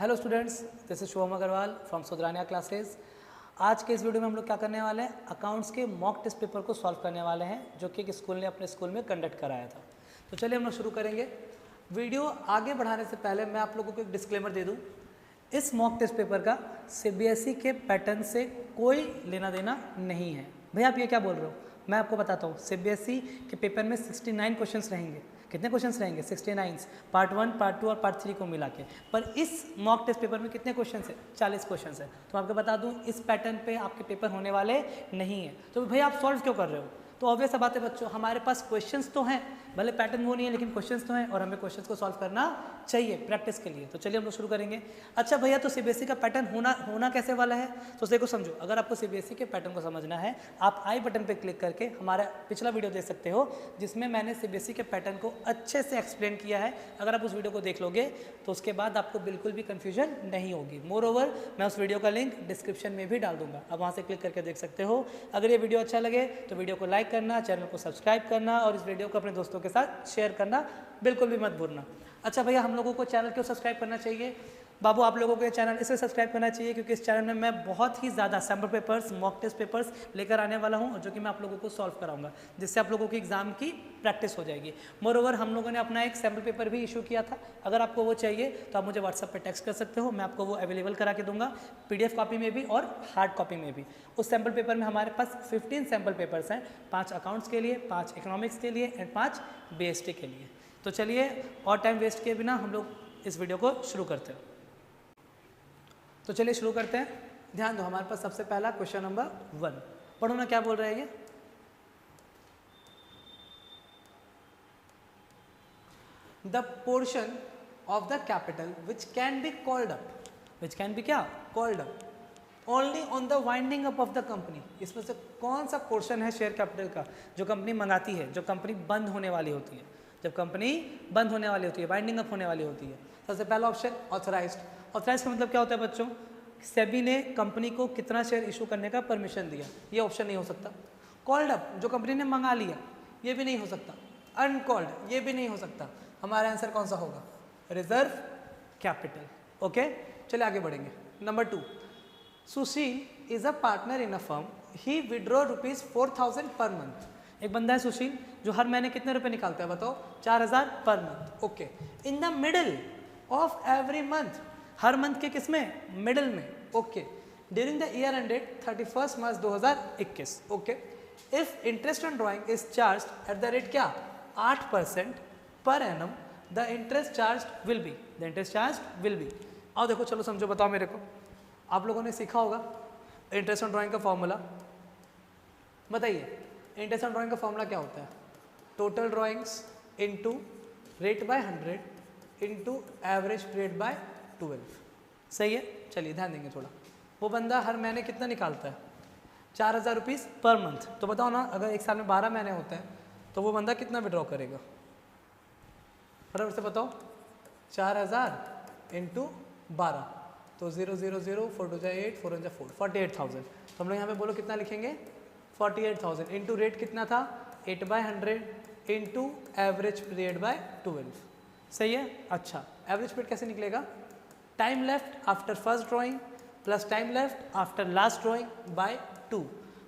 Hello students, this is Shubham Agarwal from Sudhrania classes. आज के इस वीडियो में हम लोग क्या करने वाले हैं, अकाउंट्स के मॉक टेस्ट पेपर को सॉल्व करने वाले हैं, जो कि एक स्कूल ने अपने स्कूल में कंडक्ट कराया था। तो चलिए हम लोग शुरू करेंगे। वीडियो आगे बढ़ाने से पहले मैं आप लोगों को एक डिस्क्लेमर दे दूँ। इस मॉक टेस्ट पेपर का सीबीएसई के पैटर्न से कोई लेना देना नहीं है। भैया आप ये क्या बोल रहे हो? मैं आपको बताता हूँ, सीबीएसई के पेपर में 69 क्वेश्चंस रहेंगे। कितने क्वेश्चंस रहेंगे? 69, पार्ट 1, पार्ट 2 और पार्ट 3 को मिला के। पर इस मॉक टेस्ट पेपर में कितने क्वेश्चंस है? 40 क्वेश्चंस है। तो आपको बता दूं, इस पैटर्न पे आपके पेपर होने वाले नहीं है। तो भैया आप सॉल्व क्यों कर रहे हो? तो ऑब्वियस बात है बच्चों, हमारे पास क्वेश्चंस तो हैं, भले पैटर्न वो नहीं है लेकिन क्वेश्चंस तो हैं और हमें क्वेश्चंस को सॉल्व करना चाहिए प्रैक्टिस के लिए। तो चलिए हम लोग शुरू करेंगे। अच्छा भैया, तो सीबीएसई का पैटर्न होना कैसे वाला है? तो देखो समझो, अगर आपको सीबीएसई के पैटर्न को समझना है, आप आई बटन पर क्लिक करके हमारा पिछला वीडियो देख सकते हो, जिसमें मैंने सीबीएसई के पैटर्न को अच्छे से एक्सप्लेन किया है। अगर आप उस वीडियो को देख लोगे तो उसके बाद आपको बिल्कुल भी कन्फ्यूजन नहीं होगी। मोर ओवर, मैं उस वीडियो का लिंक डिस्क्रिप्शन में भी डाल दूंगा, आप वहाँ से क्लिक करके देख सकते हो। अगर ये वीडियो अच्छा लगे तो वीडियो को लाइक करना, चैनल को सब्सक्राइब करना और इस वीडियो को अपने दोस्तों के साथ शेयर करना बिल्कुल भी मत भूलना। अच्छा भैया, हम लोगों को चैनल क्यों सब्सक्राइब करना चाहिए? बाबू, आप लोगों को ये चैनल इसलिए सब्सक्राइब करना चाहिए क्योंकि इस चैनल में मैं बहुत ही ज़्यादा sample papers, mock test papers लेकर आने वाला हूँ, और जो कि मैं आप लोगों को सॉल्व कराऊंगा, जिससे आप लोगों की एग्जाम की प्रैक्टिस हो जाएगी। मोरओवर, हम लोगों ने अपना एक सैम्पल पेपर भी इशू किया था। अगर आपको वो चाहिए तो आप मुझे व्हाट्सएप पर टेक्स्ट कर सकते हो, मैं आपको वो अवेलेबल करा के दूंगा, PDF कॉपी में भी और हार्ड कॉपी में भी। उस सैम्पल पेपर में हमारे पास 15 सैम्पल पेपर्स हैं, 5 अकाउंट्स के लिए, 5 इकोनॉमिक्स के लिए एंड 5 BST के लिए। तो चलिए और टाइम वेस्ट किए बिना हम लोग इस वीडियो को शुरू करते हैं। तो चलिए शुरू करते हैं। ध्यान दो, हमारे पास सबसे पहला क्वेश्चन नंबर 1 पढ़ो ना, क्या बोल रहे हैं ये? The portion of the capital which can be called up, which can be क्या called up only on the winding up of the company. इसमें से कौन सा पोर्शन है शेयर कैपिटल का जो कंपनी मंगाती है, जो कंपनी बंद होने वाली होती है? जब कंपनी बंद होने वाली होती है, वाइंडिंग अप होने वाली होती है। सबसे पहला ऑप्शन ऑथराइज्ड। ऑथराइज का मतलब क्या होता है बच्चों? सेबी ने कंपनी को कितना शेयर इशू करने का परमिशन दिया, ये ऑप्शन नहीं हो सकता। कॉल्ड अप, जो कंपनी ने मंगा लिया, ये भी नहीं हो सकता। अनकॉल्ड, ये भी नहीं हो सकता। हमारा आंसर कौन सा होगा? Reserve capital. ओके, चलिए आगे बढ़ेंगे। Number 2, Sushil is a partner in a firm, he withdraw ₹4000 per month. एक बंदा है सुशील, जो हर महीने कितने रुपए निकालता है बताओ? 4000 per month. Okay, in the middle of every month, her month के किसमें? मिडिल में। Okay, during the year ended 31 March 2021। Okay, if interest on drawing is charge at the rate क्या? 8% per annum, the interest charge will be, the interest charge will be. आओ देखो, चलो समझो, बताओ मेरे को। आप लोगों ने सीखा होगा इंटरेस्ट ऑन ड्रॉइंग का फॉर्मूला, बताइए। इंटरेस्ट ऑन ड्रॉइंग का फॉर्मूला क्या होता है? Total drawings into rate by 100 into average period by 12। सही है? चलिए ध्यान देंगे थोड़ा। वो बंदा हर महीने कितना निकालता है? 4000 रुपीज़ पर मंथ। तो बताओ ना, अगर एक साल में 12 महीने होते हैं तो वो बंदा कितना विड्रॉ करेगा? फटाफट से बताओ। 4000 इंटू 12, तो 0 0 0, 4 2 8, 4 1 4, 48,000। तो हम लोग यहाँ पे बोलो कितना लिखेंगे? 48,000 इंटू रेट कितना था? 8/100 इंटू एवरेज पीरियड बाय 12। सही है? अच्छा, एवरेज पीरियड कैसे निकलेगा? Time left after first drawing plus time left after last drawing by 2।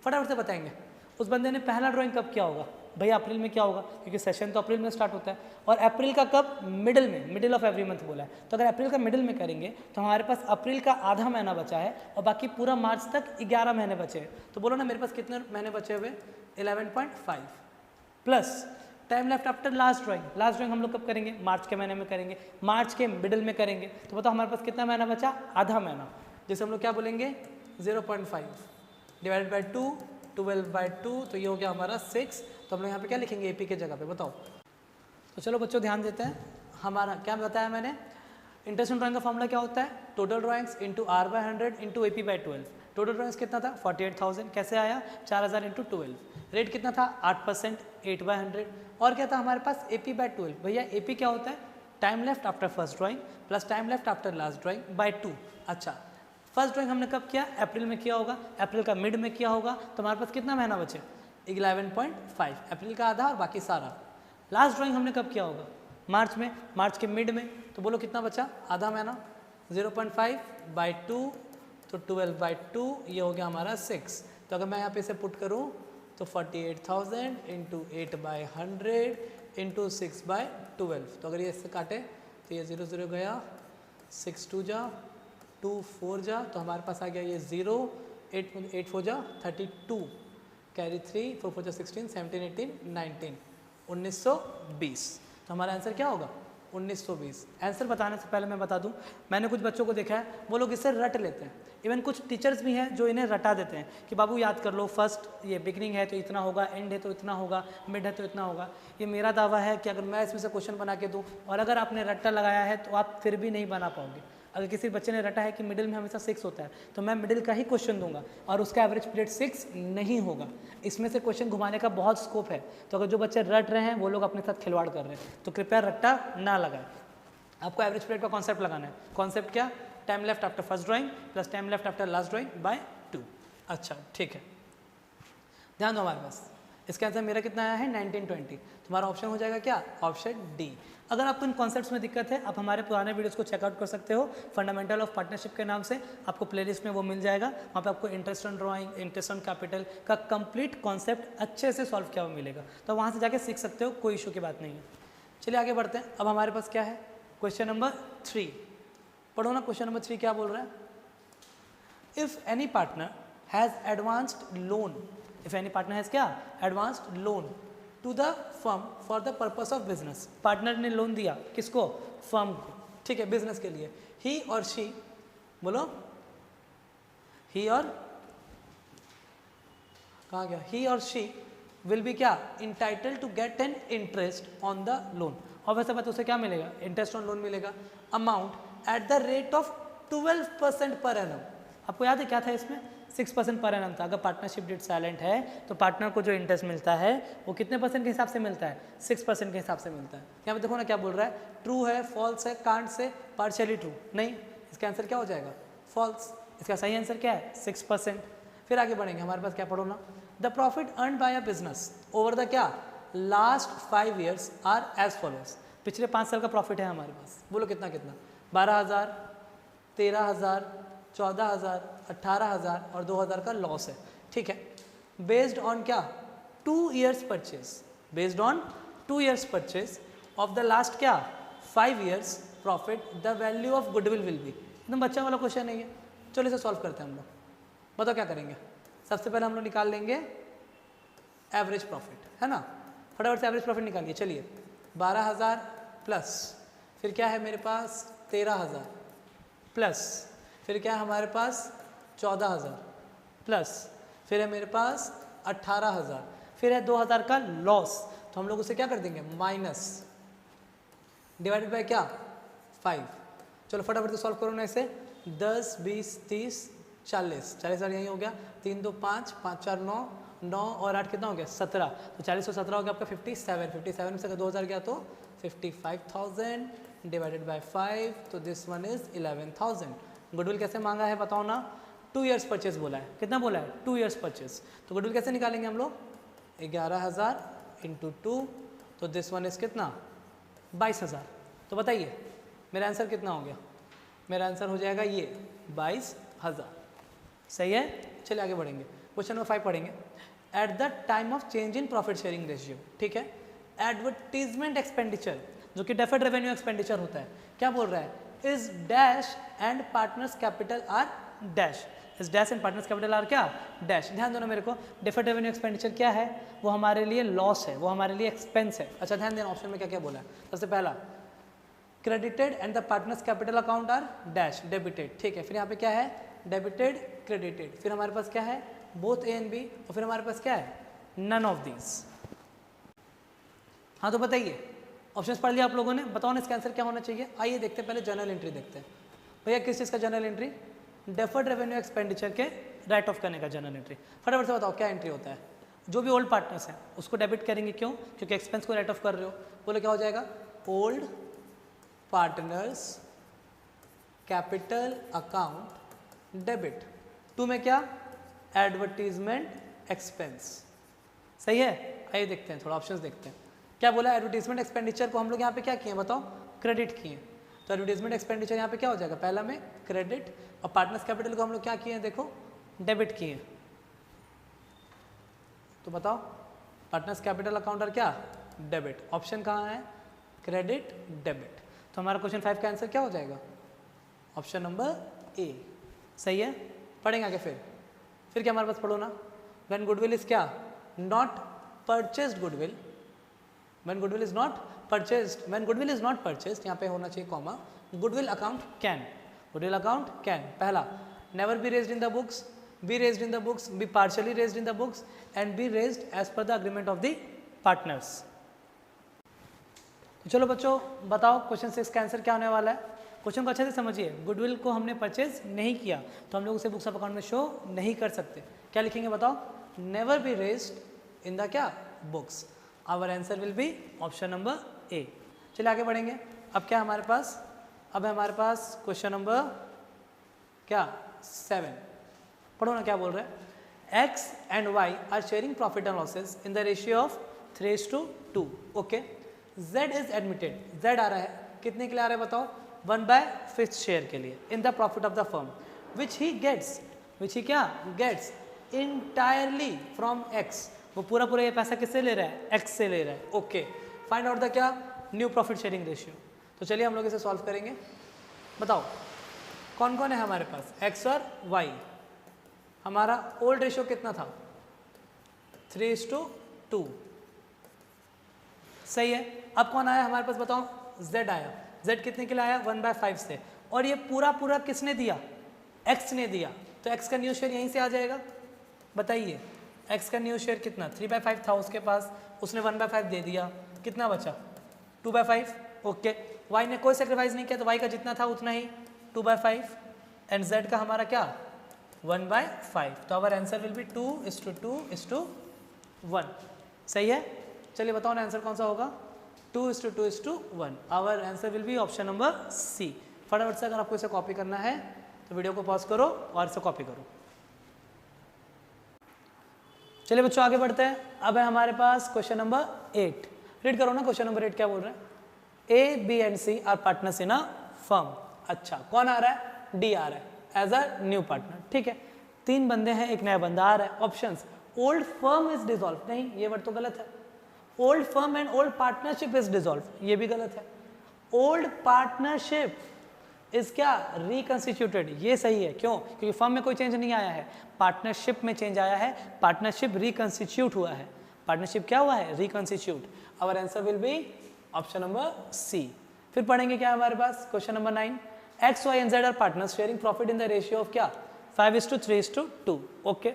फटाफट से बताएंगे। उस बंदे ने पहला ड्राइंग कब किया होगा? भैया अप्रैल में क्या होगा, क्योंकि सेशन तो अप्रैल में स्टार्ट होता है, और अप्रैल का कब? मिडिल में, मिडिल ऑफ एवरी मंथ बोला है। तो अगर अप्रैल का मिडिल में करेंगे तो हमारे पास अप्रैल का आधा महीना बचा है और बाकी पूरा मार्च तक 11 महीने बचे हैं। तो बोलो ना, मेरे पास कितने महीने बचे हुए? 11.5 plus time left after last drawing. Last drawing हम लोग कब करेंगे? मार्च के महीने में करेंगे, मार्च के मिडिल में करेंगे। तो बताओ हमारे पास कितना महीना बचा? आधा महीना, जैसे हम लोग क्या बोलेंगे? 0.5 डिवाइडेड बाई 2, 12/2, तो ये हो गया हमारा 6। तो हम लोग यहाँ पे क्या लिखेंगे AP के जगह पे? बताओ। तो चलो बच्चों ध्यान देते हैं। हमारा क्या बताया मैंने? इंटरेस्ट ऑन ड्राइंग का फॉर्मूला क्या होता है? Total drawings into R/100 into AP by 12। Total drawings कितना था? 48,000। कैसे आया? 4000 इंटू 12। रेट कितना था? 8%, 8/100। और क्या था हमारे पास? AP by 12। भैया AP क्या होता है? Time left after first drawing plus time left after last drawing by 2। अच्छा, फर्स्ट ड्राइंग हमने कब किया? अप्रैल में किया होगा, अप्रैल का मिड में किया होगा, तो हमारे पास कितना महीना बचे? 11.5, अप्रैल का आधा और बाकी सारा। लास्ट ड्राइंग हमने कब किया होगा? मार्च में, मार्च के मिड में। तो बोलो कितना बचा? आधा महीना। 0.5/2 तो 12/2 ये हो गया हमारा 6। तो अगर मैं यहाँ पे इसे पुट करूँ तो 48,000 इंटू 8/100 इंटू 6/12। तो अगर ये इससे काटे तो ये 0 0 गया, 6 2 जा, 2 4 जा, तो हमारे पास आ गया ये 0, 8 4 जा 32, कैरी 3, 4 4 जा 16, 17 18 19, 1920। तो हमारा आंसर क्या होगा? 1920। आंसर बताने से पहले मैं बता दूं, मैंने कुछ बच्चों को देखा है वो लोग इसे रट लेते हैं। इवन कुछ टीचर्स भी हैं जो इन्हें रटा देते हैं कि बाबू याद कर लो, फर्स्ट ये बिगनिंग है तो इतना होगा, एंड है तो इतना होगा, मिड है तो इतना होगा। ये मेरा दावा है कि अगर मैं इसमें से क्वेश्चन बना के दूँ और अगर आपने रट्टा लगाया है तो आप फिर भी नहीं बना पाओगे। अगर किसी बच्चे ने रटा है कि मिडिल में हमेशा 6 होता है तो मैं मिडिल का ही क्वेश्चन दूंगा और उसका एवरेज पीरियड 6 नहीं होगा। इसमें से क्वेश्चन घुमाने का बहुत स्कोप है। तो अगर जो बच्चे रट रहे हैं वो लोग अपने साथ खिलवाड़ कर रहे हैं, तो कृपया रट्टा ना लगाएं। आपको एवरेज पीरियड का कॉन्सेप्ट लगाना है। कॉन्सेप्ट क्या? Time left after first drawing plus time left after last drawing by 2। अच्छा ठीक है, ध्यान दो हमारे पास। इसका आंसर मेरा कितना आया है? 1920। तुम्हारा ऑप्शन हो जाएगा क्या? Option D. अगर आपको इन कॉन्सेप्ट्स में दिक्कत है, आप हमारे पुराने वीडियोस को चेकआउट कर सकते हो। फंडामेंटल ऑफ पार्टनरशिप के नाम से आपको प्लेलिस्ट में वो मिल जाएगा। वहाँ पे आपको interest on drawing, interest on capital का कंप्लीट कॉन्सेप्ट अच्छे से सॉल्व किया हुआ मिलेगा। तो वहाँ से जाके सीख सकते हो, कोई इशू की बात नहीं है। चलिए आगे बढ़ते हैं। अब हमारे पास क्या है? क्वेश्चन नंबर 3 पढ़ो ना। क्वेश्चन नंबर 3 क्या बोल रहा है? If any partner has advanced loan, if any partner has क्या? Advanced loan to the firm for the purpose of business. Partner ने लोन दिया किसको? फर्म को, ठीक है, बिजनेस के लिए। ही और शी, बोलो, ही और, कहाँ गया? ही और शी विल बी क्या? Entitled to get an interest on the loan. और वैसे बात उसे क्या मिलेगा? इंटरेस्ट ऑन लोन मिलेगा। Amount at the rate of 12% पर एनम। आपको याद है क्या था इसमें? 6% पर एनम था। अगर पार्टनरशिप डीड साइलेंट है तो पार्टनर को जो इंटरेस्ट मिलता है वो कितने परसेंट के हिसाब से मिलता है? 6% के हिसाब से मिलता है। यहाँ पे देखो ना क्या बोल रहा है, ट्रू है, फॉल्स है, कांट से, पार्शियली ट्रू। नहीं, इसका आंसर क्या हो जाएगा? फॉल्स। इसका सही आंसर क्या है? 6%। फिर आगे बढ़ेंगे, हमारे पास क्या पढ़ो ना। The profit earn by a business over the क्या? Last 5 years are as follows. पिछले 5 साल का प्रॉफिट है हमारे पास। बोलो कितना कितना? 12,000, 13,000, 14,000, 18,000 और 2,000 का लॉस है, ठीक है। बेस्ड ऑन क्या? 2 years purchase. Based on 2 years purchase of the last क्या? 5 years profit, the value of goodwill will be. एकदम बच्चा वाला क्वेश्चन नहीं है। चलो इसे सॉल्व करते हैं हम लोग। बताओ क्या करेंगे? सबसे पहले हम लोग निकाल लेंगे एवरेज प्रॉफिट, है ना। फटाफट से एवरेज प्रॉफिट निकालिए। चलिए 12,000 प्लस, फिर क्या है मेरे पास? 13,000 प्लस, फिर क्या है हमारे पास? 14,000 प्लस, फिर है मेरे पास 18,000, फिर है 2,000 का लॉस। तो हम लोग उसे क्या कर देंगे? माइनस, डिवाइडेड बाय क्या? 5। चलो फटाफट से सॉल्व करो ना इसे। 10 20 30 40, 40,000 यही हो गया। 3 2 5, 5 4 9, 9 और 8 कितना हो गया? 17। तो 40 और 17 हो गया आपका 57। 57 में से अगर 2,000 गया तो 55,000 डिवाइडेड बाय 5, तो दिस वन इज 11,000। गुडविल कैसे मांगा है बताओ ना? 2 years परचेज बोला है। कितना बोला है? 2 years परचेज। तो गुडविल कैसे निकालेंगे हम लोग? 11,000 इंटू 2, तो दिस वन इज कितना? 22,000। तो बताइए मेरा आंसर कितना हो गया? मेरा आंसर हो जाएगा ये 22,000। सही है। चलिए आगे बढ़ेंगे। क्वेश्चन नंबर 5 पढ़ेंगे। At the time of change in profit sharing ratio, ठीक है, एडवर्टीजमेंट एक्सपेंडिचर जो कि डेफर्ड रेवेन्यू एक्सपेंडिचर होता है, क्या बोल रहा है? Is dash and partners capital R dash. Is dash and partners capital R क्या? डैश। ध्यान दो ना मेरे को, डेफर्ड रेवेन्यू एक्सपेंडिचर क्या है? वो हमारे लिए लॉस है, वो हमारे लिए एक्सपेंस है। अच्छा ध्यान देना, ऑप्शन में क्या क्या बोला है। सबसे पहला credited and the partners capital account are dash, debited, ठीक है। फिर यहाँ पे क्या है? Debited, credited. फिर हमारे पास क्या है? Both A and B. और फिर हमारे पास क्या है? None of these. हाँ तो बताइए, ऑप्शंस पढ़ लिया आप लोगों ने, बताओ ना इसका आंसर क्या होना चाहिए। आइए देखते हैं, पहले जर्नल एंट्री देखते हैं। भैया किस चीज़ का journal entry? Deferred revenue expenditure के राइट ऑफ करने का जर्नल एंट्री। फटाफट से बताओ क्या एंट्री होता है? जो भी ओल्ड पार्टनर्स हैं उसको डेबिट करेंगे, क्यों? क्योंकि एक्सपेंस को राइट ऑफ कर रहे हो। बोलो क्या हो जाएगा? Old partners capital account debit. 2 में क्या? Advertisement expense. सही है। आइए देखते हैं, थोड़ा ऑप्शंस देखते हैं। क्या बोला? एडवर्टीजमेंट एक्सपेंडिचर को हम लोग यहाँ पे क्या किए बताओ? क्रेडिट किए। तो एडवर्टाइजमेंट एक्सपेंडिचर यहाँ पे क्या हो जाएगा, पहला में क्रेडिट, और पार्टनर्स कैपिटल को हम लोग क्या किए हैं, देखो डेबिट किए। तो बताओ पार्टनर्स कैपिटल अकाउंट और क्या, डेबिट। ऑप्शन कहाँ है, क्रेडिट डेबिट। तो हमारा क्वेश्चन 5 का आंसर क्या हो जाएगा, ऑप्शन नंबर ए। सही है, पढ़ेंगे आगे फिर क्या हमारे पास पढ़ो ना, व्हेन गुडविल इज क्या, not purchased goodwill, when goodwill is not purchased, when goodwill is not purchased, यहाँ पे होना चाहिए comma, goodwill account can, goodwill account can, पहला never be raised in the books, be raised in the books, be partially raised in the books and be raised as per the agreement of the partners। तो चलो बच्चों बताओ question 6 का answer क्या होने वाला है। क्वेश्चन को अच्छे से समझिए, गुडविल को हमने परचेज नहीं किया तो हम लोग उसे बुक्स ऑफ अकाउंट में शो नहीं कर सकते। क्या लिखेंगे बताओ, never be raised in the क्या, books. Our answer will be option number A. चलिए आगे बढ़ेंगे। अब क्या हमारे पास, अब है हमारे पास क्वेश्चन नंबर क्या 7। पढ़ो ना क्या बोल रहे हैं, x and y are sharing profit and losses in the ratio of 3:2। Okay, z is admitted, z आ रहा है कितने के लिए आ रहा है बताओ, 1/5 शेयर के लिए in the profit of the firm which he gets, which he क्या गेट्स इंटायरली फ्रॉम x। वो पूरा पूरा ये पैसा किससे ले रहा है, x से ले रहा है। ओके, फाइंड आउट द क्या, न्यू प्रॉफिट शेयरिंग रेशियो। तो चलिए हम लोग इसे सॉल्व करेंगे। बताओ कौन कौन है हमारे पास, x और y। हमारा ओल्ड रेशियो कितना था, 3:2। सही है। अब कौन आया हमारे पास बताओ, z आया। z कितने के लिए आया, 1/5 से, और ये पूरा पूरा किसने दिया, x ने दिया, तो x का न्यू शेयर यहीं से आ जाएगा। बताइए x का न्यू शेयर कितना, 3/5 था उसके पास, उसने 1/5 दे दिया, कितना बचा 2/5। ओके, y ने कोई सेक्रीफाइस नहीं किया तो y का जितना था उतना ही 2/5, एंड z का हमारा क्या 1/5। तो आवर आंसर विल बी 2:2:1। सही है। चलिए बताओ ना आंसर कौन सा होगा, 2:2:1। Our answer will be option number C. फटाफट से अगर आपको इसे कॉपी करना है तो वीडियो को पॉज करो और इसे कॉपी करो। चलिए बच्चों आगे बढ़ते हैं। अब है हमारे पास क्वेश्चन नंबर 8। रीड करो ना क्वेश्चन नंबर 8 क्या बोल रहे हैं, A B and C are partners in a firm. अच्छा, कौन आ रहा है, डी आ रहा है एज अ न्यू पार्टनर। ठीक है, 3 बंदे हैं, एक नया बंदा आ रहा है। Options, old firm is dissolve, नहीं ये वर्ड तो गलत है। Old firm and old partnership is dissolve, ये भी गलत है। ओल्ड पार्टनरशिप इज क्या, रिकंस्टिट्यूटेड, ये सही है। क्यों, क्योंकि फर्म में कोई चेंज नहीं आया है, पार्टनरशिप में चेंज आया है, पार्टनरशिप रिकंस्टिट्यूट हुआ है। पार्टनरशिप क्या हुआ है, reconstitute. Our answer will be option number C. फिर पढ़ेंगे क्या हमारे पास, question number 9। X, Y and Z are partners sharing profit in the ratio of क्या 5:3:2। Okay,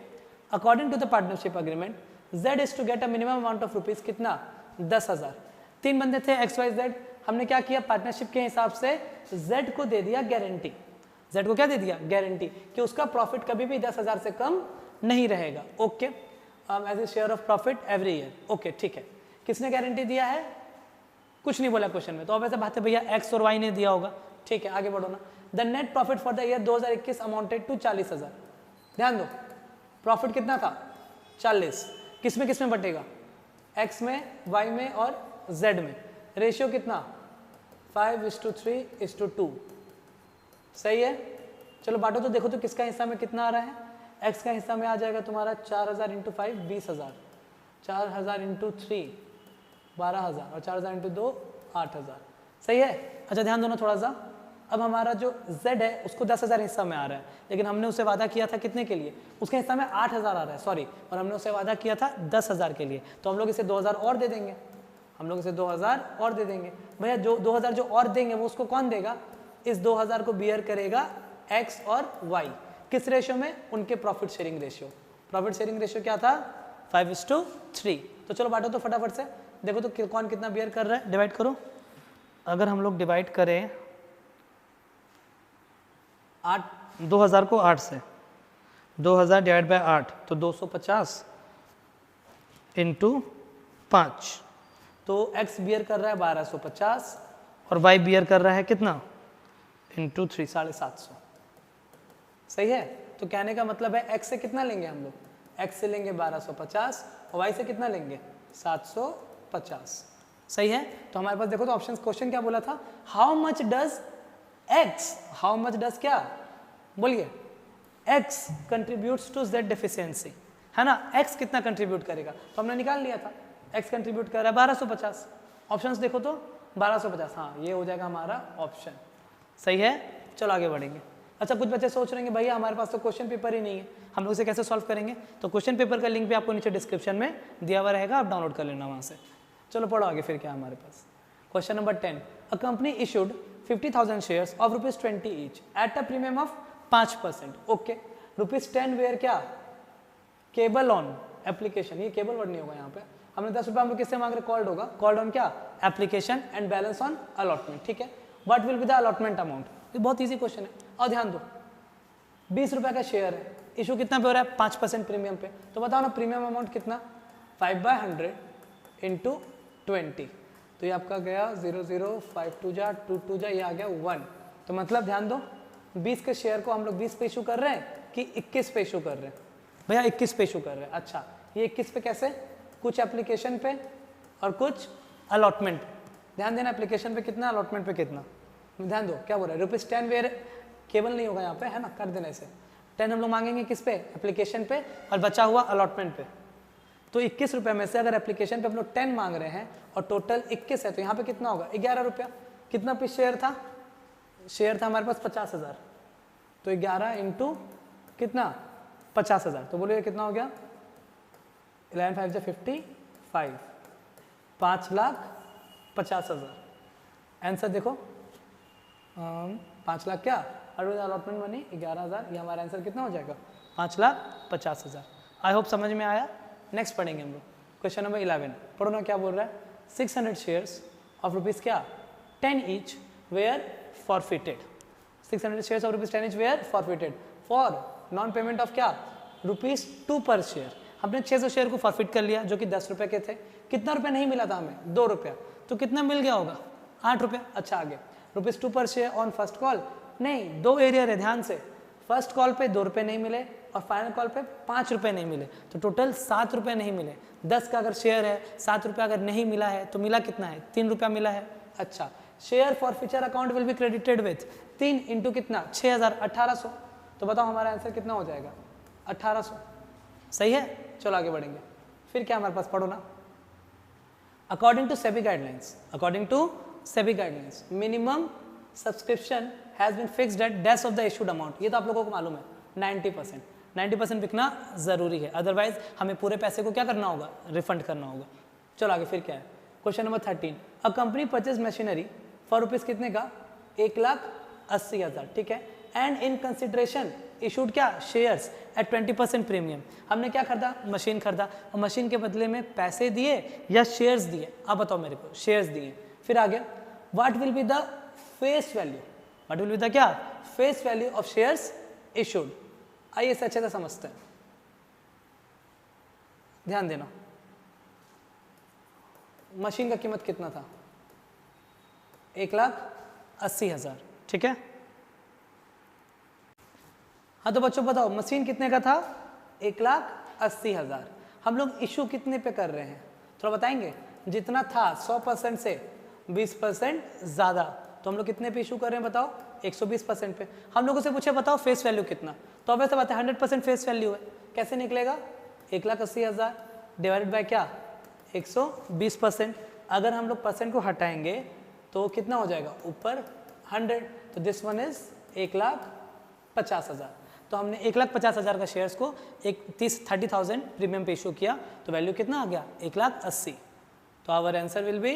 according to the partnership agreement Z is to get a minimum amount of rupees कितना 10,000। 3 बंदे थे X, Y, Z, हमने क्या किया partnership के हिसाब से Z को दे दिया गारंटी। Z को क्या दे दिया, गारंटी कि उसका प्रॉफिट कभी भी 10,000 से कम नहीं रहेगा। Okay, as a share of profit every year. Okay ठीक है, किसने गारंटी दिया है, कुछ नहीं बोला क्वेश्चन में, तो अब ऐसा बात है भैया X और Y ने दिया होगा। ठीक है आगे बढ़ो ना। The net profit for the year 2021 amounted to 40,000। ध्यान दो, प्रॉफिट कितना था 40, किसमें बटेगा, X में, Y में और Z में। रेशियो कितना 5:3:2। सही है, चलो बांटो तो देखो तो किसका हिस्सा में कितना आ रहा है। X का हिस्सा में आ जाएगा तुम्हारा 4,000 × 5 20,000, 4,000 × 3 12,000 और 4,000 × 2 8,000। सही है। अच्छा ध्यान दो ना थोड़ा सा, अब हमारा जो Z है उसको 10,000 हिस्सा में आ रहा है, लेकिन हमने उसे वादा किया था कितने के लिए, उसके हिस्सा में 8,000 आ रहा है, सॉरी, और हमने उसे वादा किया था 10,000 के लिए, तो हम लोग इसे 2,000 और दे देंगे, हम लोग इसे 2,000 और दे देंगे। भैया जो 2,000 जो और देंगे वो उसको कौन देगा, इस 2,000 को बियर करेगा X और Y। किस रेशियो में, उनके profit sharing ratio. Profit sharing ratio क्या था 5:3। तो चलो बांटो तो फटाफट से, देखो तो कौन कितना बियर कर रहा है, डिवाइड करो। अगर हम लोग डिवाइड करें 2,000 को 8 से, 2,000 डिवाइड बाय 8 तो 250 × 5, तो X बियर कर रहा है 1250 और Y बियर कर रहा है कितना × 3 750। सही है, तो कहने का मतलब है X से कितना लेंगे हम लोग, X से लेंगे 1250 और Y से कितना लेंगे 750। सही है, तो हमारे पास देखो तो ऑप्शन क्वेश्चन क्या बोला था, how much does X how much does क्या बोलिए X contributes to Z deficiency, है ना, एक्स कितना कंट्रीब्यूट करेगा, तो हमने निकाल लिया था, एक्स कंट्रीब्यूट कर रहा है 1250, ऑप्शंस देखो तो 1250, हाँ ये हो जाएगा हमारा ऑप्शन, सही है। चलो आगे बढ़ेंगे। अच्छा कुछ बच्चे सोच रहे हैं भैया हमारे पास तो क्वेश्चन पेपर ही नहीं है, हम लोग इसे कैसे सॉल्व करेंगे, तो क्वेश्चन पेपर का लिंक भी आपको नीचे डिस्क्रिप्शन में दिया हुआ रहेगा, आप डाउनलोड कर लेना वहाँ से। चलो पढ़ो आगे फिर क्या हमारे पास। Question number 10, a company issued 50,000 shares of ₹20 each at a premium of 5%, okay, ₹10 where क्या केबल ऑन एप्लीकेशन, ये केबल वर्ड नहीं होगा यहाँ पे, हमने 10 रुपये हम लोग किससे मांग रहे, कॉल्ड होगा, कॉल्ड ऑन क्या application and balance on allotment, ठीक है। What will be the allotment amount, ये बहुत इजी क्वेश्चन है, और ध्यान दो 20 रुपये का शेयर है, इशू कितना पे हो रहा है 5% प्रीमियम पे, तो बताओ ना प्रीमियम अमाउंट कितना 5/100 इंटू 20, तो ये आपका गया 00, 5 जा 2 जा, ये आ गया 1, तो मतलब ध्यान दो 20 के शेयर को हम लोग 20 पे इशू कर रहे हैं कि 21 पे इशू कर रहे हैं, भैया 21 पे इशू कर रहे हैं। अच्छा ये 21 पे कैसे, कुछ एप्लीकेशन पे और कुछ अलॉटमेंट पे, ध्यान देना एप्लीकेशन पे कितना अलॉटमेंट पे कितना, ध्यान दो क्या बोल रहा है ₹10 वेयर केबल नहीं होगा यहाँ पे, है ना, कर देना इसे, 10 हम लोग मांगेंगे किस पे एप्लीकेशन पे और बचा हुआ अलॉटमेंट पे, तो 21 रुपये में से अगर एप्लीकेशन पे हम लोग 10 मांग रहे हैं और टोटल 21 है तो यहाँ पे कितना होगा 11 रुपया, कितना पे शेयर था, शेयर था हमारे पास 50,000, तो 11 इंटू कितना 50,000, तो बोलिए कितना हो गया 11 5 जा 55, 5,50,000, आंसर देखो 5 लाख क्या और अलॉटमेंट मनी 11,000, ये हमारा आंसर कितना हो जाएगा 5,50,000। आई होप समझ में आया। नेक्स्ट पढ़ेंगे हम लोग क्वेश्चन नंबर 11, पढ़ो ना क्या बोल रहा है, 600 शेयर्स ऑफ रुपीज क्या 10 each were forfeited, 600 shares of rupees 10 each were forfeited for non payment of क्या ₹2 पर शेयर, हमने 600 शेयर को फॉरफिट कर लिया जो कि 10 रुपये के थे, कितना रुपया नहीं मिला था हमें 2 रुपया, तो कितना मिल गया होगा 8 रुपये। अच्छा आगे ₹2 पर शेयर ऑन फर्स्ट कॉल, नहीं 2 एरियर है ध्यान से, फर्स्ट कॉल पे 2 रुपये नहीं मिले और फाइनल कॉल पे 5 रुपये नहीं मिले, तो टोटल 7 रुपये नहीं मिले, 10 का अगर शेयर है 7 रुपया अगर नहीं मिला है तो मिला कितना है 3 रुपया मिला है। अच्छा share for future account will be credited with 3 into कितना 6,000 1800, तो बताओ हमारा आंसर कितना हो जाएगा 1800, सही है। चलो आगे बढ़ेंगे, फिर क्या हमारे पास पढ़ो ना, according to SEBI guidelines, according to SEBI guidelines minimum subscription has been fixed at dash of the issued amount, ये तो आप लोगों को मालूम है 90% बिकना जरूरी है, अदरवाइज हमें पूरे पैसे को क्या करना होगा रिफंड करना होगा। चलो आगे फिर क्या है, question number 13, a company purchase machinery for rupees कितने का 1,80,000, ठीक है, एंड इन कंसिडरेशन इशूड क्या शेयर्स एट 20% प्रीमियम, हमने क्या खरीदा मशीन खरीदा और मशीन के बदले में पैसे दिए या शेयर्स दिए, आप बताओ मेरे को शेयर्स दिए। फिर आगे what will be the face value, what will be the क्या face value of shares issued, आइए इसे अच्छे से समझते हैं, ध्यान देना, मशीन का कीमत कितना था 1,80,000, ठीक है। हाँ तो बच्चों बताओ मशीन कितने का था 1,80,000, हम लोग इशू कितने पे कर रहे हैं थोड़ा बताएंगे, जितना था 100% से 20% ज़्यादा, तो हम लोग कितने पे इशू कर रहे हैं बताओ 120% पे। हम लोगों से पूछे बताओ फेस वैल्यू कितना, तो अब ऐसा बात है 100% फेस वैल्यू है, कैसे निकलेगा 1,80,000 डिवाइडेड बाय क्या 120%, अगर हम लोग परसेंट को हटाएंगे तो कितना हो जाएगा ऊपर 100, तो दिस वन इज 1,50,000, तो हमने 1,50,000 का शेयर्स को 30,000 प्रीमियम पे इशू किया, तो वैल्यू कितना आ गया 1,80,000, तो आवर आंसर विल बी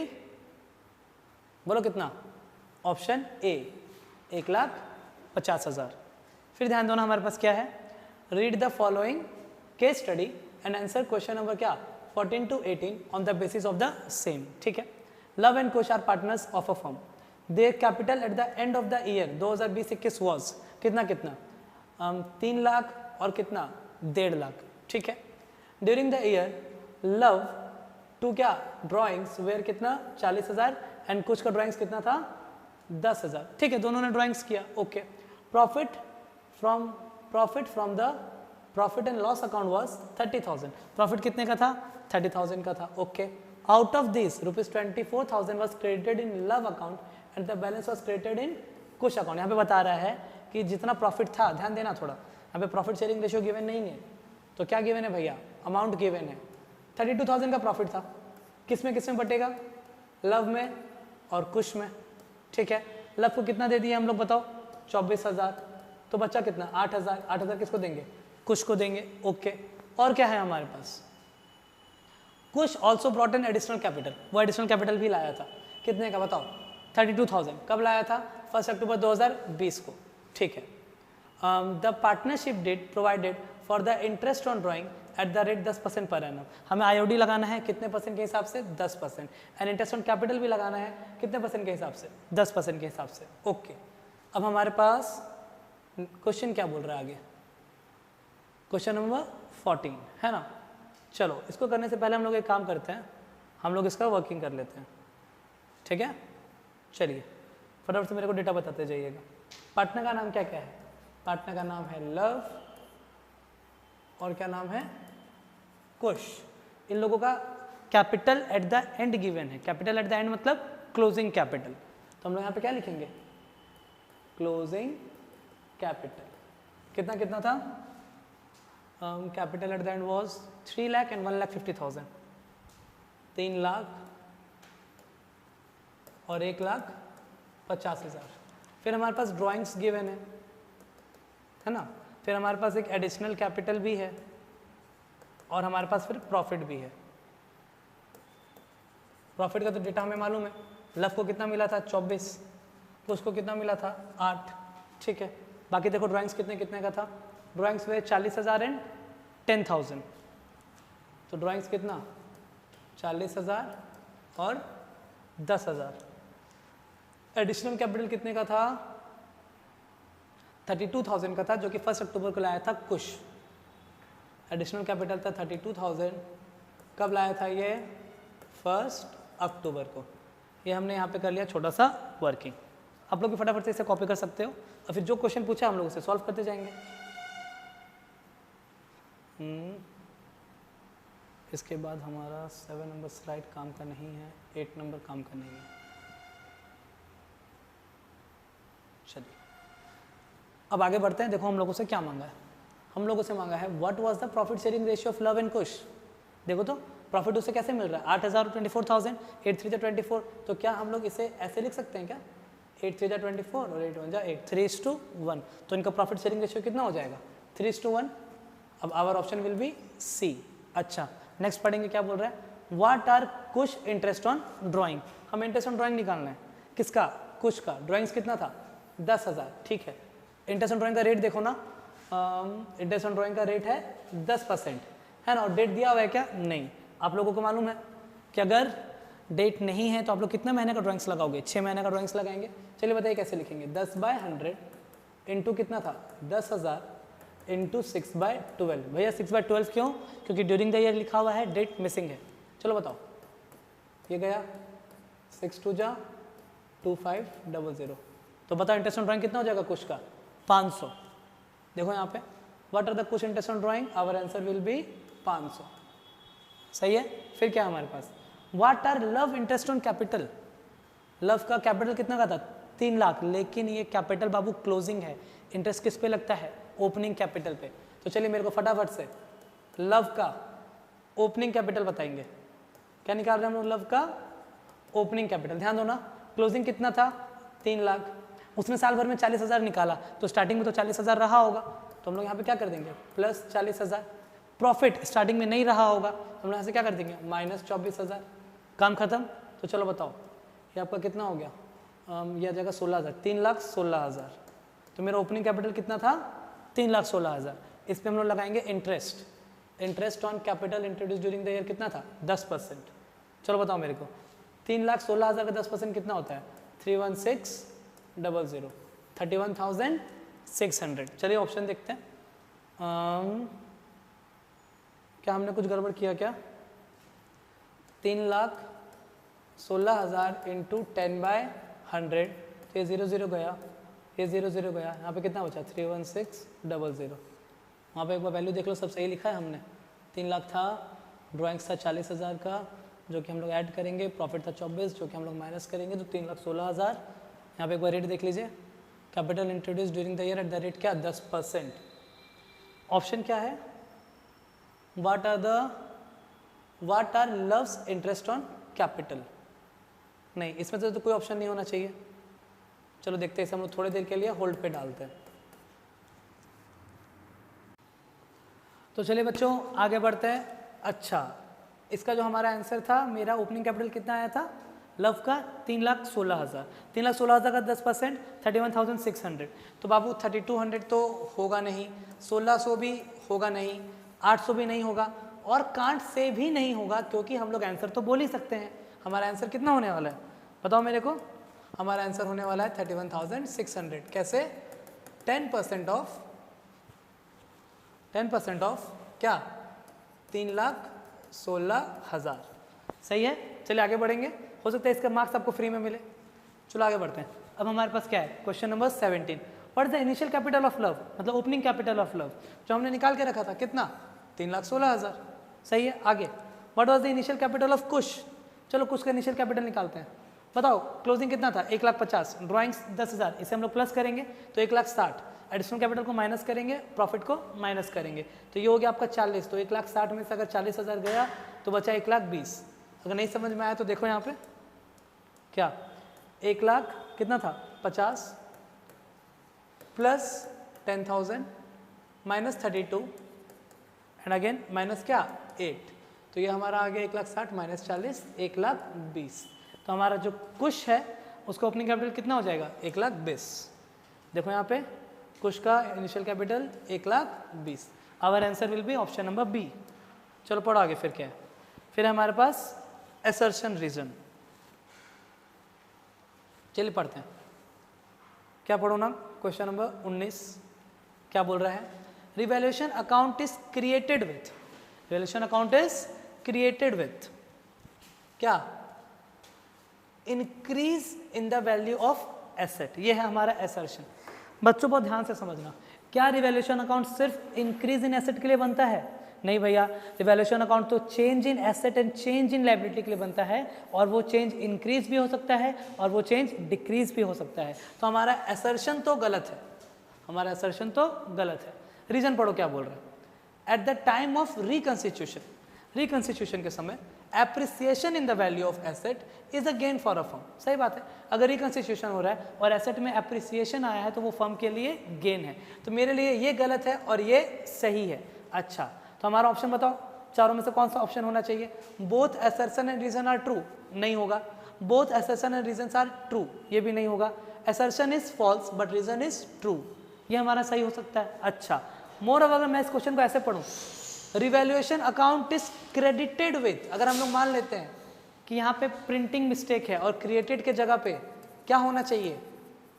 बोलो कितना ऑप्शन ए 1,50,000। फिर ध्यान दो ना हमारे पास क्या है, read the following case study and answer question number क्या 14 to 18 on the basis of the same, ठीक है। Luv and Kush are partners of a firm, their capital at the end of the year 2020-21 was कितना 3 लाख और कितना 1.5 लाख, ठीक है। During the year Luv to क्या drawings were कितना 40,000 एंड कुछ का ड्राइंग्स कितना था 10,000, ठीक है, दोनों ने ड्राइंग्स किया, okay. Profit from the profit and loss account was 30,000, profit कितने का था 30,000 का था, okay. Out of this ₹24,000 was credited in love account and the balance was credited in कुछ अकाउंट यहाँ पे बता रहा है कि जितना प्रॉफिट था, ध्यान देना थोड़ा, यहाँ पे प्रॉफिट शेयरिंग रेशियो गिवन नहीं है, तो क्या गिवन है भैया, अमाउंट गिवन है। 32,000 का प्रॉफिट था, किस में बटेगा, लव में और कुश में, ठीक है। लव को कितना दे दिया हम लोग बताओ, 24,000, तो बच्चा कितना 8,000, 8,000 किसको देंगे, कुश को देंगे, ओके। और क्या है हमारे पास, Kush also brought an additional capital, वो एडिशनल कैपिटल भी लाया था, कितने का बताओ, 32,000, कब लाया था, 1 अक्टूबर 2020 को, ठीक है। The partnership deed provided for the interest on drawing at the rate 10% पर एनम, हमें आईओडी लगाना है कितने परसेंट के हिसाब से, 10%, एंड इंटरेस्ट ऑन कैपिटल भी लगाना है कितने परसेंट के हिसाब से, 10% के हिसाब से, ओके। अब हमारे पास क्वेश्चन क्या बोल रहा है आगे, क्वेश्चन नंबर 14 है ना। चलो इसको करने से पहले हम लोग एक काम करते हैं, हम लोग इसका वर्किंग कर लेते हैं, ठीक है। चलिए फटाफट से मेरे को डेटा बताते जाइएगा। पार्टनर का नाम क्या क्या है, पार्टनर का नाम है लव और क्या नाम है, कुश। इन लोगों का capital at the and given है, कैपिटल एट द एंड मतलब क्लोजिंग कैपिटल, तो हम लोग यहाँ पे क्या लिखेंगे, क्लोजिंग कैपिटल, कितना कितना था, capital at the and was 3 lakh and 1,50,000, 3 lakh और 1,50,000। फिर हमारे पास ड्राइंग्स गिवन है ना, फिर हमारे पास एक एडिशनल कैपिटल भी है और हमारे पास फिर प्रॉफिट भी है। प्रॉफिट का तो डेटा हमें मालूम है, लव को कितना मिला था 24, तो उसको कितना मिला था 8, ठीक है। बाकी देखो ड्राइंग्स कितने कितने का था, ड्राइंग्स वे 40,000 एंड 10,000, तो ड्राइंग्स कितना 40,000 और 10,000। एडिशनल कैपिटल कितने का था, 32,000 का था, जो कि 1 अक्टूबर को लाया था कुश। एडिशनल कैपिटल था 32,000, कब लाया था ये, 1 अक्टूबर को। ये हमने यहाँ पे कर लिया छोटा सा वर्किंग। आप लोग भी फटाफट से इसे कॉपी कर सकते हो और फिर जो क्वेश्चन पूछा हम लोग उसे सॉल्व करते जाएंगे। इसके बाद हमारा 7 नंबर स्लाइड काम का नहीं है, 8 नंबर काम का नहीं है। चलिए अब आगे बढ़ते हैं। देखो हम लोगों से क्या मांगा है, हम लोगों से मांगा है what was the profit sharing ratio of Luv and Kush. देखो तो प्रॉफिट उससे कैसे मिल रहा है, 8,000 और 24,000, 8 3 24, तो क्या हम लोग इसे ऐसे लिख सकते हैं क्या, 8 3 24 और 8 1 8, 3:1, तो इनका प्रॉफिट शेयरिंग रेशियो कितना हो जाएगा 3:1। अब our option will be C. अच्छा नेक्स्ट पढ़ेंगे, क्या बोल रहा है, what are Kush interest on drawing. हमें इंटरेस्ट ऑन ड्राइंग निकालना है, किसका, कुश का। ड्राइंग्स कितना था 10,000, ठीक है। इंटरेस्ट ऑन ड्राइंग का रेट देखो ना, इंटरेस्ट ऑन ड्राइंग का रेट है 10%, है ना, और डेट दिया हुआ है क्या, नहीं। आप लोगों को मालूम है कि अगर डेट नहीं है तो आप लोग कितने महीने का ड्राइंग्स लगाओगे, 6 महीने का ड्राइंग्स लगाएंगे। चलिए बताइए कैसे लिखेंगे, 10/100 इंटू कितना था 10,000 इंटू 6/12। भैया 6/12 क्यों, क्योंकि ड्यूरिंग द ईयर लिखा हुआ है, डेट मिसिंग है। चलो बताओ, ये गया 6 2 जा 2500, तो बताओ इंटरेस्ट ऑन ड्राइंग कितना हो जाएगा कुछ का 500। देखो यहाँ पे व्हाट आर द कुछ interest on drawing, our answer will be 500, सही है। फिर क्या हमारे पास, what are Luv interest on capital. Luv का कैपिटल कितना का था 3 लाख, लेकिन ये कैपिटल बाबू क्लोजिंग है, इंटरेस्ट किस पे लगता है, ओपनिंग कैपिटल पे। तो चलिए मेरे को फटाफट से लव का ओपनिंग कैपिटल बताएंगे, क्या निकाल रहे हैं हम लोग, लव का ओपनिंग कैपिटल। ध्यान दो ना, क्लोजिंग कितना था 3 लाख, उसने साल भर में 40,000 निकाला, तो स्टार्टिंग में तो 40,000 रहा होगा, तो हम लोग यहाँ पे क्या कर देंगे प्लस 40,000। प्रॉफिट स्टार्टिंग में नहीं रहा होगा, तो हम लोग यहाँ से क्या कर देंगे माइनस 24,000, काम खत्म। तो चलो बताओ ये आपका कितना हो गया, ये आ जाएगा 16,000, 3,16,000। तो मेरा ओपनिंग कैपिटल कितना था 3,16,000। इस पर हम लोग लगाएंगे interest, interest on capital introduced during the year कितना था 10%। चलो बताओ मेरे को 3,16,000 का 10% कितना होता है 31600, 31,600। चलिए ऑप्शन देखते हैं, क्या हमने कुछ गड़बड़ किया क्या, 3,16,000 इंटू 10/100, तो ये 0 गया, ये 0 गया, यहाँ पे कितना बचा 31600। वहाँ पे एक बार वैल्यू देख लो, सब सही लिखा है हमने। 3 लाख था, ड्राइंग्स था 40,000 का जो कि हम लोग ऐड करेंगे, प्रॉफिट था 24 जो कि हम लोग माइनस करेंगे, तो 3,16,000। यहाँ पे एक बार रेट देख लीजिए, capital introduced during the year at the rate क्या 10%। ऑप्शन क्या है, what are Luv's interest on capital. नहीं, इसमें तो कोई ऑप्शन नहीं होना चाहिए। चलो देखते हैं, इसे हम लोग थोड़ी देर के लिए होल्ड पे डालते हैं। तो चलिए बच्चों आगे बढ़ते हैं। अच्छा, इसका जो हमारा आंसर था, मेरा ओपनिंग कैपिटल कितना आया था लव का 3,16,000। 3,16,000 का 10% 31,600। तो बाबू 3,200 तो होगा नहीं, 1,600 भी होगा नहीं, 800 भी नहीं होगा, और कांट से भी नहीं होगा, क्योंकि हम लोग आंसर तो बोल ही सकते हैं। हमारा आंसर कितना होने वाला है बताओ मेरे को। हमारा आंसर होने वाला है 31,600। कैसे? 10% ऑफ क्या 3,16,000। सही है। चलिए आगे बढ़ेंगे, हो सकता है इसका मार्क्स आपको फ्री में मिले। चलो आगे बढ़ते हैं। अब हमारे पास क्या है, question number 17। What is the initial capital of love, मतलब ओपनिंग कैपिटल ऑफ लव जो हमने निकाल के रखा था, कितना 3,16,000। सही है। आगे, what was the initial capital of Kush. चलो कुश का इनिशियल कैपिटल निकालते हैं। बताओ क्लोजिंग कितना था 1,50,000, ड्राइंग्स 10,000, इसे हम लोग प्लस करेंगे तो 1,60,000, एडिशनल कैपिटल को माइनस करेंगे, प्रॉफिट को माइनस करेंगे, तो ये हो गया आपका 40। तो 1,60,000 में से अगर 40,000 गया तो बचा 1,20,000। अगर नहीं समझ में आया तो देखो यहाँ पे क्या 1,00,000 कितना था 50 plus 10,000 minus 32 and again minus क्या 8, तो ये हमारा आ गया 1,60,000 माइनस 40 1,20,000। तो हमारा जो कुश है उसका ओपनिंग कैपिटल कितना हो जाएगा 1,20,000। देखो यहाँ पे कुश का initial capital 1,20,000। Our answer will be option number B. चलो पढ़ो आगे, फिर क्या है, फिर हमारे पास असर्शन रीजन। चलिए पढ़ते हैं, क्या पढ़ो ना, क्वेश्चन नंबर 19 क्या बोल रहा है, revaluation account is created with, revaluation account is created with क्या increase in the value of asset. ये है हमारा असर्शन। बच्चों बहुत ध्यान से समझना, क्या रिवैल्यूएशन अकाउंट सिर्फ इंक्रीज इन एसेट के लिए बनता है? नहीं भैया, रिवैल्यूएशन अकाउंट तो change in asset and change in liability के लिए बनता है, और वो चेंज इंक्रीज भी हो सकता है और वो चेंज डिक्रीज भी हो सकता है। तो हमारा असर्शन तो गलत है, हमारा असर्शन तो गलत है। रीजन पढ़ो क्या बोल रहा है। At the time of reconstitution, reconstitution के समय appreciation in the value of asset is a gain for a firm. सही बात है, अगर रिकंस्टिट्यूशन हो रहा है और एसेट में एप्रिसिएशन आया है तो वो फर्म के लिए गेन है। तो मेरे लिए ये गलत है और ये सही है। अच्छा, तो हमारा ऑप्शन बताओ, चारों में से कौन सा ऑप्शन होना चाहिए? Both assertion and reason are true, नहीं होगा। Both assertion and reason are true, ये भी नहीं होगा। Assertion is false but reason is true, ये हमारा सही हो सकता है। अच्छा, मोर अगर मैं इस क्वेश्चन को ऐसे पढ़ूं, revaluation account is credited with, अगर हम लोग मान लेते हैं कि यहाँ पे प्रिंटिंग मिस्टेक है और क्रिएटेड के जगह पे क्या होना चाहिए,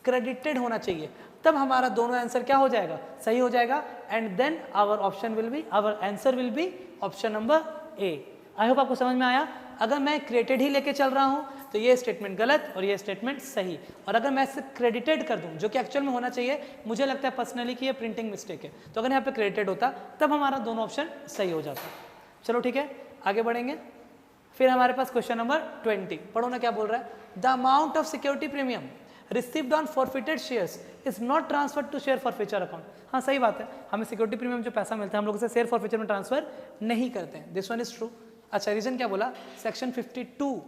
क्रेडिटेड होना चाहिए, तब हमारा दोनों आंसर क्या हो जाएगा, सही हो जाएगा। And then our option will be, our answer will be option number A. I hope आपको समझ में आया। अगर मैं क्रेडिटेड ही लेके चल रहा हूँ तो ये स्टेटमेंट गलत और ये स्टेटमेंट सही, और अगर मैं इसे क्रेडिटेड कर दूं जो कि एक्चुअल में होना चाहिए, मुझे लगता है पर्सनली कि ये प्रिंटिंग मिस्टेक है, तो अगर यहाँ पे क्रेडिटेड होता तब हमारा दोनों ऑप्शन सही हो जाता। चलो ठीक है, आगे बढ़ेंगे। फिर हमारे पास क्वेश्चन नंबर 20, पढ़ो ना क्या बोल रहा है। The amount of security premium received on forfeited shares is not transferred to share forfeiture account. हाँ सही बात है, हमें सिक्योरिटी प्रीमियम जो पैसा मिलता है हम लोग उसे शेयर फॉरफिचर में ट्रांसफर नहीं करते हैं। This one is true. अच्छा, रीजन क्या बोला, section 52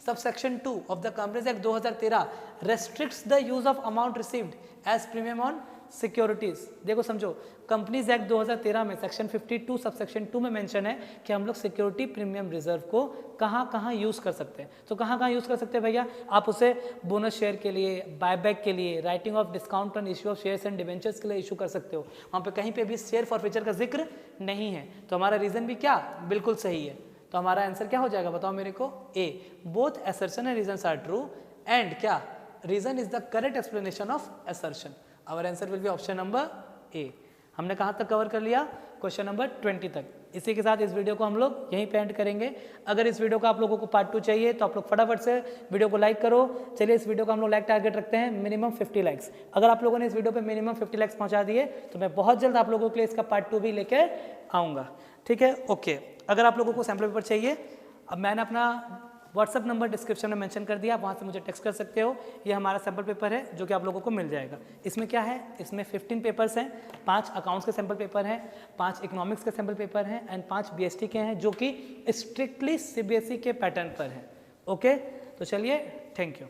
subsection 2 of the companies act 2013 restricts the use of amount received as premium on securities. देखो समझो, कंपनीज एक्ट 2013 में सेक्शन 52 सबसेक्शन 2 में मेंशन है कि हम लोग सिक्योरिटी प्रीमियम रिजर्व को कहाँ कहाँ यूज़ कर सकते हैं। तो कहाँ कहाँ यूज़ कर सकते हैं भैया, आप उसे बोनस शेयर के लिए, बायबैक के लिए, writing of discount on issue of shares and debentures के लिए इशू कर सकते हो। वहाँ पे कहीं पे भी शेयर फॉरफिचर का जिक्र नहीं है। तो हमारा रीजन भी क्या बिल्कुल सही है। तो हमारा आंसर क्या हो जाएगा बताओ मेरे को, A. Both assertion and reasons are true and क्या reason is the correct explanation of assertion. Our answer will be option number A. हमने कहाँ तक कवर कर लिया, क्वेश्चन नंबर 20 तक। इसी के साथ इस वीडियो को हम लोग यहीं पे एंड करेंगे। अगर इस वीडियो को आप लोगों को पार्ट 2 चाहिए तो आप लोग फटाफट से वीडियो को लाइक करो। चलिए इस वीडियो को हम लोग लाइक टारगेट रखते हैं मिनिमम 50 लाइक्स। अगर आप लोगों ने इस वीडियो पे मिनिमम 50 लाइक्स पहुंचा दिए तो मैं बहुत जल्द आप लोगों के लिए इसका पार्ट 2 भी लेकर आऊँगा। ठीक है, ओके। अगर आप लोगों को सैम्पल पेपर चाहिए, अब मैंने अपना व्हाट्सअप नंबर डिस्क्रिप्शन में मेंशन कर दिया, आप वहाँ से मुझे टेक्स्ट कर सकते हो। ये हमारा सैम्पल पेपर है जो कि आप लोगों को मिल जाएगा। इसमें क्या है, इसमें 15 पेपर्स हैं, 5 अकाउंट्स के सैम्पल पेपर हैं, 5 इकोनॉमिक्स के सैम्पल पेपर हैं एंड 5 BST के हैं जो कि स्ट्रिक्टली CBSE के पैटर्न पर हैं। ओके, तो चलिए, थैंक यू।